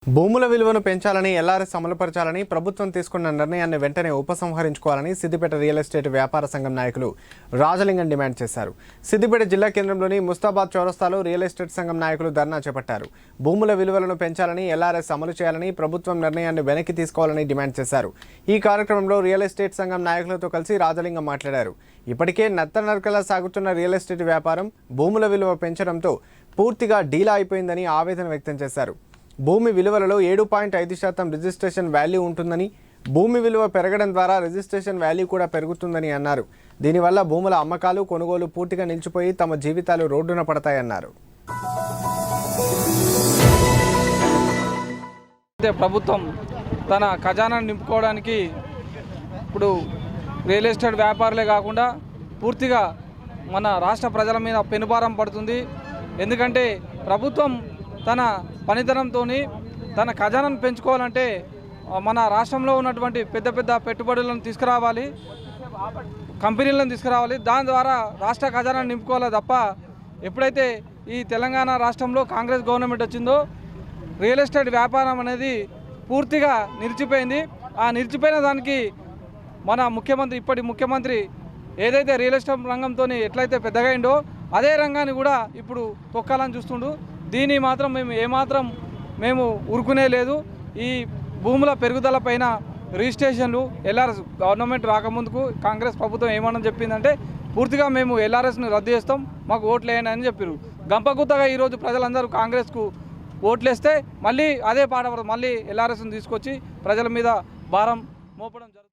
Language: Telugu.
భూముల విలువను పెంచాలని ఎల్ఆర్ఎస్ అమలుపరచాలని ప్రభుత్వం తీసుకున్న నిర్ణయాన్ని వెంటనే ఉపసంహరించుకోవాలని సిద్దిపేట రియల్ ఎస్టేట్ వ్యాపార సంఘం నాయకులు రాజలింగం డిమాండ్ చేశారు. సిద్దిపేట జిల్లా కేంద్రంలోని ముస్తాబాద్ చౌరస్తాలో రియల్ ఎస్టేట్ సంఘం నాయకులు ధర్నా చేపట్టారు. భూముల విలువలను పెంచాలని ఎల్ఆర్ఎస్ అమలు చేయాలని ప్రభుత్వం నిర్ణయాన్ని వెనక్కి తీసుకోవాలని డిమాండ్ చేశారు. ఈ కార్యక్రమంలో రియల్ ఎస్టేట్ సంఘం నాయకులతో కలిసి రాజలింగం మాట్లాడారు. ఇప్పటికే నత్తనరకలా సాగుతున్న రియల్ ఎస్టేట్ వ్యాపారం భూముల విలువ పెంచడంతో పూర్తిగా డీలా అయిపోయిందని ఆవేదన వ్యక్తం చేశారు. భూమి విలువలలో 7.5% రిజిస్ట్రేషన్ వాల్యూ ఉంటుందని, భూమి విలువ పెరగడం ద్వారా రిజిస్ట్రేషన్ వాల్యూ కూడా పెరుగుతుందని అన్నారు. దీనివల్ల భూముల అమ్మకాలు, కొనుగోలు పూర్తిగా నిలిచిపోయి తమ జీవితాలు రోడ్డున పడతాయన్నారు. ప్రభుత్వం తన ఖజానాను నింపుకోవడానికి ఇప్పుడు రియల్ ఎస్టేట్ వ్యాపారులే కాకుండా పూర్తిగా మన రాష్ట్ర ప్రజల మీద పెనుభారం పడుతుంది. ఎందుకంటే ప్రభుత్వం తన పనితనంతో తన ఖజానాను పెంచుకోవాలంటే మన రాష్ట్రంలో ఉన్నటువంటి పెద్ద పెద్ద పెట్టుబడులను తీసుకురావాలి, కంపెనీలను తీసుకురావాలి. దాని ద్వారా రాష్ట్ర ఖజానాను నింపుకోవాలి తప్ప ఎప్పుడైతే ఈ తెలంగాణ రాష్ట్రంలో కాంగ్రెస్ గవర్నమెంట్ వచ్చిందో రియల్ ఎస్టేట్ వ్యాపారం అనేది పూర్తిగా నిలిచిపోయింది. ఆ నిలిచిపోయిన దానికి మన ఇప్పటి ముఖ్యమంత్రి ఏదైతే రియల్ ఎస్టేట్ రంగంతో ఎట్లయితే పెద్దగా అయిందో అదే రంగాన్ని కూడా ఇప్పుడు తొక్కాలని చూస్తుండు. దీన్ని మాత్రం మేము ఊరుకునే లేదు. ఈ భూముల పెరుగుదల పైన రిజిస్ట్రేషన్లు ఎల్ఆర్ఎస్ గవర్నమెంట్ రాకముందుకు కాంగ్రెస్ ప్రభుత్వం ఏమని చెప్పిందంటే పూర్తిగా మేము ఎల్ఆర్ఎస్ని రద్దు చేస్తాం, మాకు ఓట్లు వేయండి అని చెప్పారు. గంపగుత్తగా ఈరోజు ప్రజలందరూ కాంగ్రెస్కు ఓట్లేస్తే మళ్ళీ అదే పాట మళ్ళీ ఎల్ఆర్ఎస్ని తీసుకొచ్చి ప్రజల మీద భారం మోపడం జరుగుతుంది.